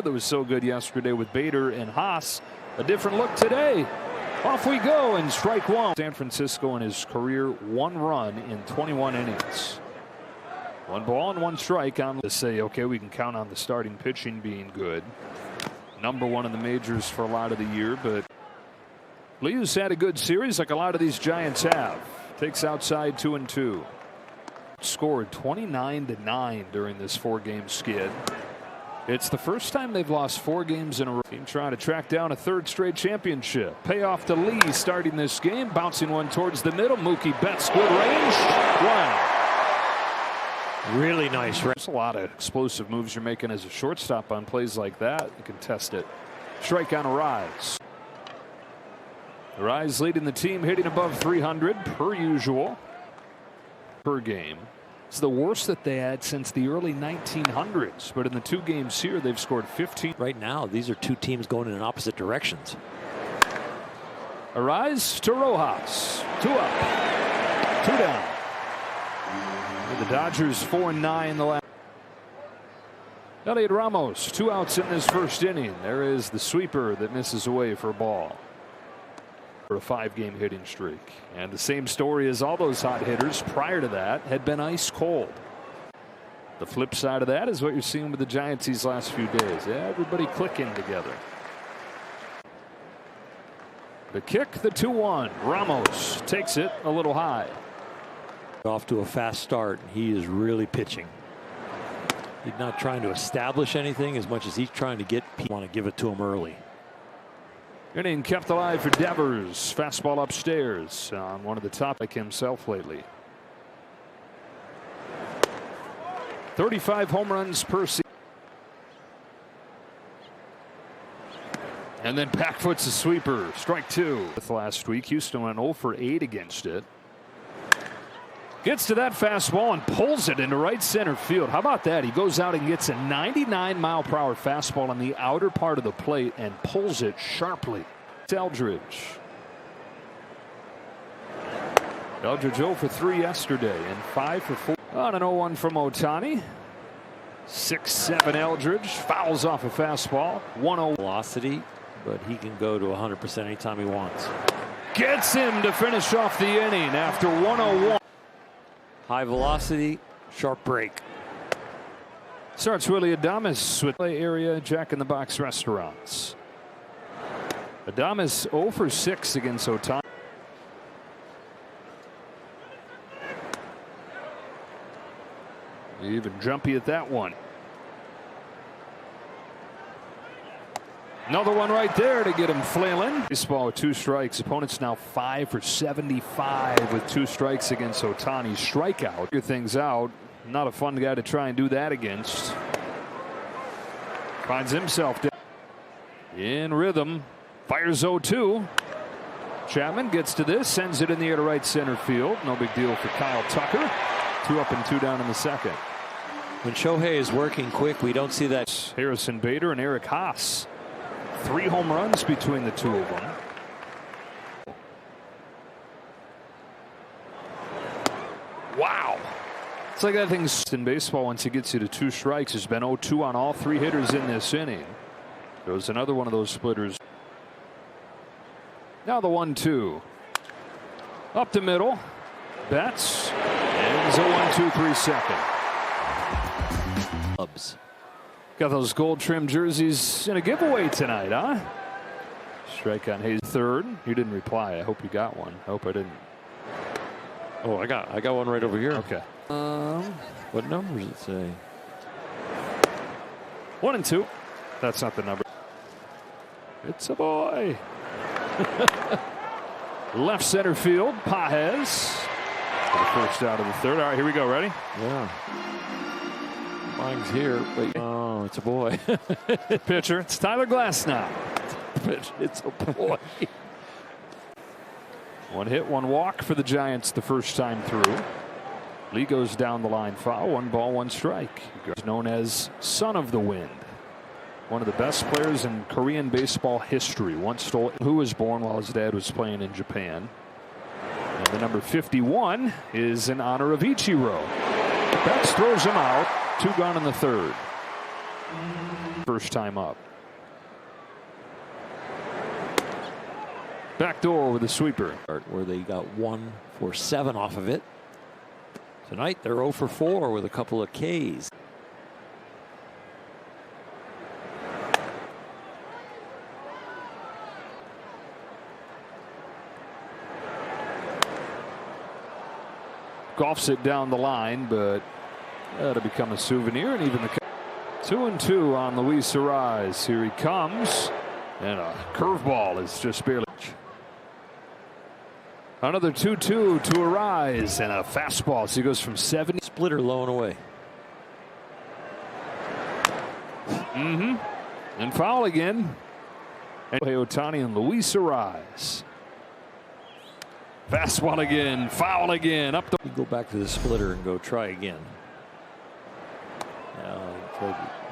that was so good yesterday with Bader and Haas. A different look today. Off we go, and strike one. San Francisco in his career 1 run in 21 innings. 1 ball and 1 strike on to say, okay, we can count on the starting pitching being good. #1 in the majors for a lot of the year, but Liu's had a good series like a lot of these Giants have. Takes outside 2-2. Scored 29-9 during this 4-game skid. It's the first time they've lost 4 games in a row. Team trying to track down a 3rd straight championship. Payoff to Lee starting this game. Bouncing one towards the middle. Mookie Betts, good range. Wow. Really nice. There's a lot of explosive moves you're making as a shortstop on plays like that. You can test it. Strike on Arise. Arise leading the team, hitting above 300 per usual per game. It's the worst that they had since the early 1900s, but in the 2 games here they've scored 15. Right now these are 2 teams going in opposite directions. Arise to Rojas. 2 up, 2 down. The Dodgers 4-9 the last. Elliot Ramos 2 outs in this 1st inning. There is the sweeper that misses away for a ball. For a 5-game hitting streak. And the same story as all those hot hitters prior to that had been ice cold. The flip side of that is what you're seeing with the Giants these last few days. Everybody clicking together. The kick, the 2-1. Ramos takes it a little high. Off to a fast start. He is really pitching. He's not trying to establish anything as much as he's trying to get people. Want to give it to him early. Inning kept alive for Devers. Fastball upstairs on one of the top like himself lately. 35 home runs per season. And then Packfoot's a sweeper. Strike 2. Last week Houston went 0 for 8 against it. Gets to that fastball and pulls it into right center field. How about that? He goes out and gets a 99-mile-per-hour fastball on the outer part of the plate and pulls it sharply. It's Eldridge. Eldridge 0 for 3 yesterday and 5 for 4 on an 0-1 from Ohtani. 6-7 Eldridge fouls off a fastball. 1-0 velocity, but he can go to 100% anytime he wants. Gets him to finish off the inning after 101. High velocity, sharp break. Starts Willie Adames with play area Jack in the Box restaurants. Adames 0 for 6 against Ohtani. Even jumpy at that one. Another one right there to get him flailing. Baseball with 2 strikes. Opponents now 5 for 75 with 2 strikes against Ohtani. Strikeout. Figure things out. Not a fun guy to try and do that against. Finds himself in rhythm. Fires 0-2. Chapman gets to this. Sends it in the air to right center field. No big deal for Kyle Tucker. 2 up and 2 down in the 2nd. When Shohei is working quick, we don't see that. Harrison Bader and Eric Haas. 3 home runs between the 2 of them. Wow. It's like that thing's in baseball once it gets you to 2 strikes. There's been 0-2 on all 3 hitters in this inning. There was another one of those splitters. Now the 1-2. Up the middle. Betts. And a 1-2-3 second. Cubs. Got those gold trim jerseys in a giveaway tonight, huh? Strike on Hayes 3rd. You didn't reply. I hope you got one. I hope I didn't. Oh, I got one right over here. Okay. What number does it say? 1 and 2. That's not the number. It's a boy. Left center field. Pages. For the first out of the 3rd. All right, here we go. Ready? Yeah. Mine's here. Wait. Oh, it's a boy. Pitcher. It's Tyler Glasnow. It's a boy. 1 hit, 1 walk for the Giants the first time through. Lee goes down the line foul. 1 ball, 1 strike. He's known as Son of the Wind. One of the best players in Korean baseball history. Once stole, who was born while his dad was playing in Japan. And the number 51 is in honor of Ichiro. Betts throws him out. 2 gone in the 3rd. First time up. Back door with a sweeper. Where they got 1 for 7 off of it. Tonight they're 0 for 4 with a couple of Ks. Golfs it down the line, but that'll become a souvenir. And even the 2-2 on Luis Arraez. Here he comes, and a curveball is just barely. Another 2-2 to Arraez, and a fastball. So he goes from 70. Splitter low and away. And foul again. And Shohei Ohtani and Luis Arraez. Fastball again, foul again. Up the. You go back to the splitter and go try again.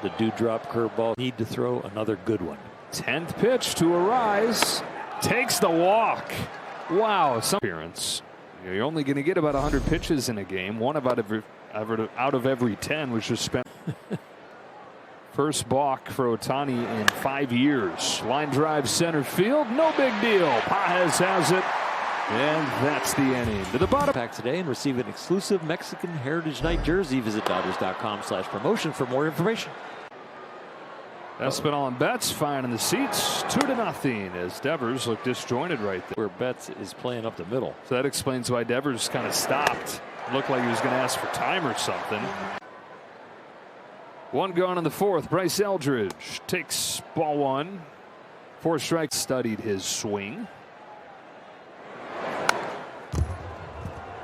The dewdrop curveball. Need to throw another good one. 10th pitch to Arraez. Takes the walk. Wow, some appearance. You're only going to get about 100 pitches in a game. One out of every 10 was just spent. First balk for Ohtani in 5 years. Line drive center field. No big deal. Paez has it. And that's the inning. To the bottom. Pack today and receive an exclusive Mexican Heritage Night jersey. Visit Dodgers.com/promotion for more information. Espinal and Betts finding the seats 2-0 as Devers looked disjointed right there. Where Betts is playing up the middle. So that explains why Devers kind of stopped. Looked like he was going to ask for time or something. One gone in the 4th. Bryce Eldridge takes ball 1. 4 strikes. Studied his swing.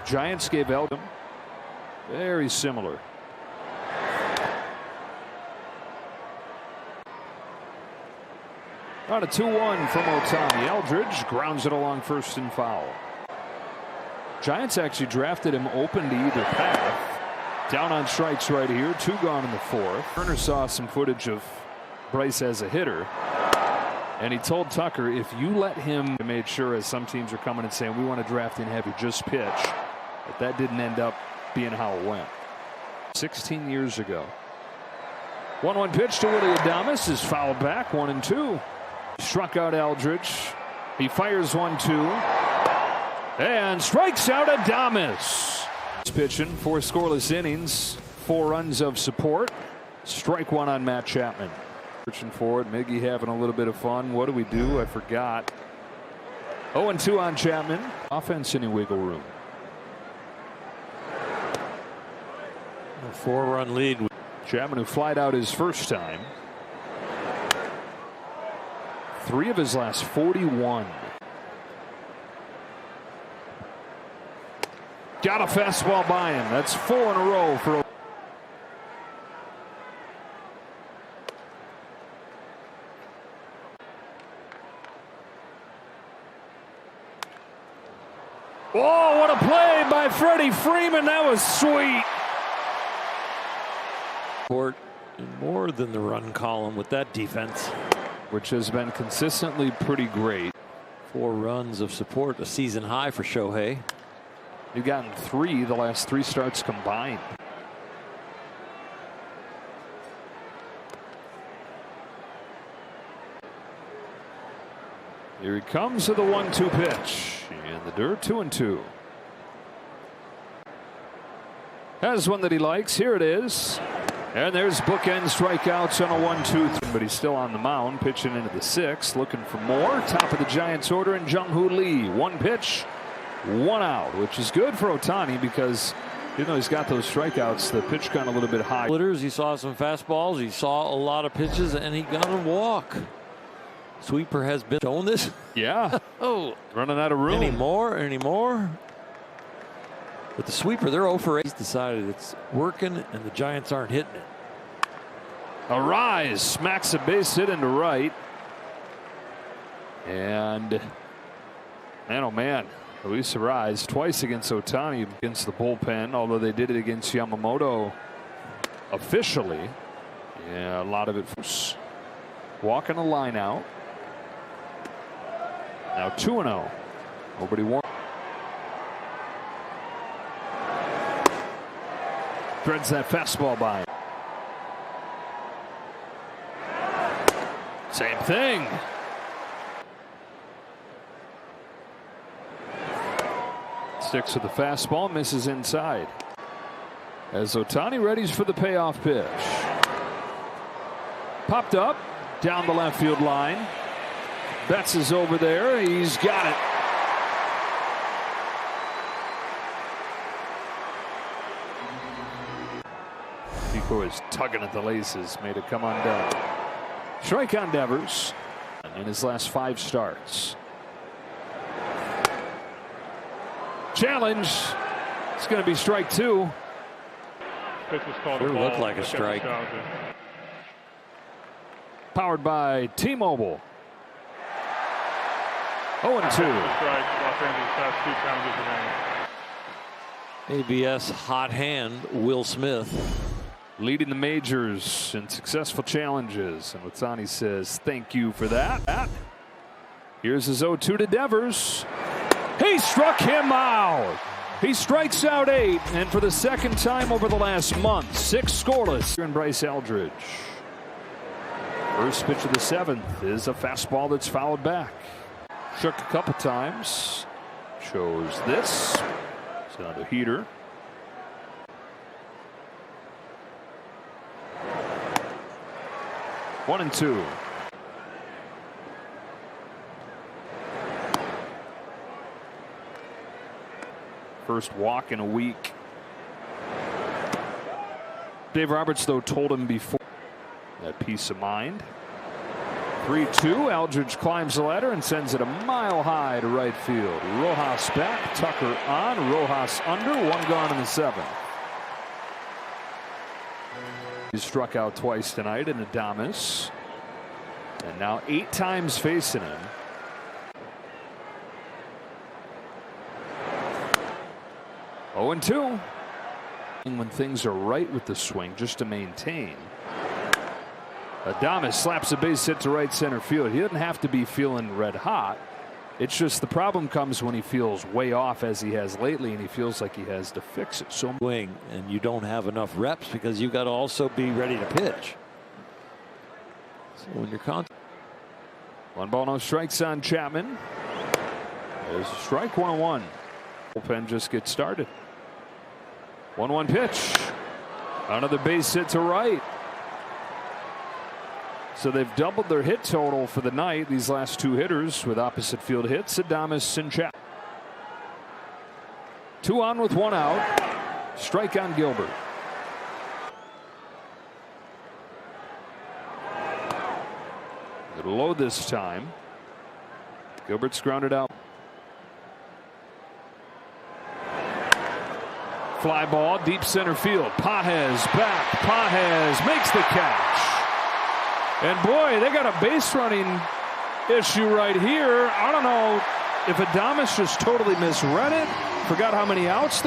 Giants gave Eldridge very similar. On a 2-1 from Ohtani. Eldridge grounds it along first and foul. Giants actually drafted him open to either path. Down on strikes right here. 2 gone in the 4th. Turner saw some footage of Bryce as a hitter. And he told Tucker, if you let him, made sure, as some teams are coming and saying, we want to draft in heavy, just pitch. But that didn't end up being how it went. 16 years ago. 1-1 pitch to Willy Adames is fouled back. 1-2. Struck out Eldridge. He fires 1-2 and strikes out Adames. He's pitching 4 scoreless innings, 4 runs of support. Strike 1 on Matt Chapman. Searching for it. Miggy having a little bit of fun. What do we do? I forgot. 0-2 on Chapman. Offense, any wiggle room. A 4-run lead. Chapman, who flied out his first time. 3 of his last 41. Got a fastball by him. That's 4 in a row for. Oh, what a play by Freddie Freeman. That was sweet. More than the run column with that defense, which has been consistently pretty great. 4 runs of support, a season high for Shohei. You've gotten 3 the last 3 starts combined. Here he comes to the 1-2 pitch in the dirt. 2-2. Has one that he likes. Here it is. And there's bookend strikeouts on a 1-2. But he's still on the mound, pitching into the 6th, looking for more. Top of the Giants order, and Jung-Hoo Lee. 1 pitch, 1 out, which is good for Ohtani because even though he's got those strikeouts, the pitch got a little bit high. He saw some fastballs. He saw a lot of pitches, and he got a walk. Sweeper has been showing this. Yeah. Running out of room. Any more? But the sweeper, they're 0 for 8. He's decided it's working, and the Giants aren't hitting it. Arraez smacks a base hit into right. And man, oh man, Luis Arraez twice against Ohtani against the bullpen, although they did it against Yamamoto officially. Yeah, a lot of it was walking a line out. Now 2-0. Nobody won. Threads that fastball by him. Same thing. Sticks with the fastball, misses inside. As Ohtani readies for the payoff pitch. Popped up, down the left field line. Betts is over there. He's got it. Pico is tugging at the laces, made it come undone. Strike on Devers in his last 5 starts. Challenge. It's going to be strike 2. Pitch was called Sure a ball. looked like a strike. Powered by T-Mobile. 0-2. Los Angeles has 2 challenges remaining. ABS hot hand Will Smith. Leading the majors in successful challenges. And Ohtani says thank you for that. Here's his 0-2 to Devers. He struck him out. He strikes out 8. And for the second time over the last month, 6 scoreless. And Bryce Eldridge. First pitch of the 7th is a fastball that's fouled back. Shook a couple times. Shows this. It's another heater. One and 2. First walk in a week. Dave Roberts, though, told him before that peace of mind. 3-2. Eldridge climbs the ladder and sends it a mile high to right field. Rojas back. Tucker on. Rojas under. 1 gone in the 7th. He's struck out twice tonight in Adames. And now 8 times facing him. Oh, and 2. And when things are right with the swing, just to maintain. Adames slaps a base hit to right center field. He doesn't have to be feeling red hot. It's just the problem comes when he feels way off, as he has lately, and he feels like he has to fix it. So Swing, and you don't have enough reps because you got to also be ready to pitch. So when you're 1 ball, no strikes on Chapman. There's a strike. 1-1. Bullpen just gets started. 1-1 pitch. Another base hit to right. So they've doubled their hit total for the night, these last 2 hitters with opposite field hits, Adames and Chapman. 2 on with 1 out. Strike on Gilbert. It'll low this time. Gilbert's grounded out. Fly ball, deep center field. Pages back. Pages makes the catch. And boy, they got a base running issue right here. I don't know if Adames just totally misread it, forgot how many outs there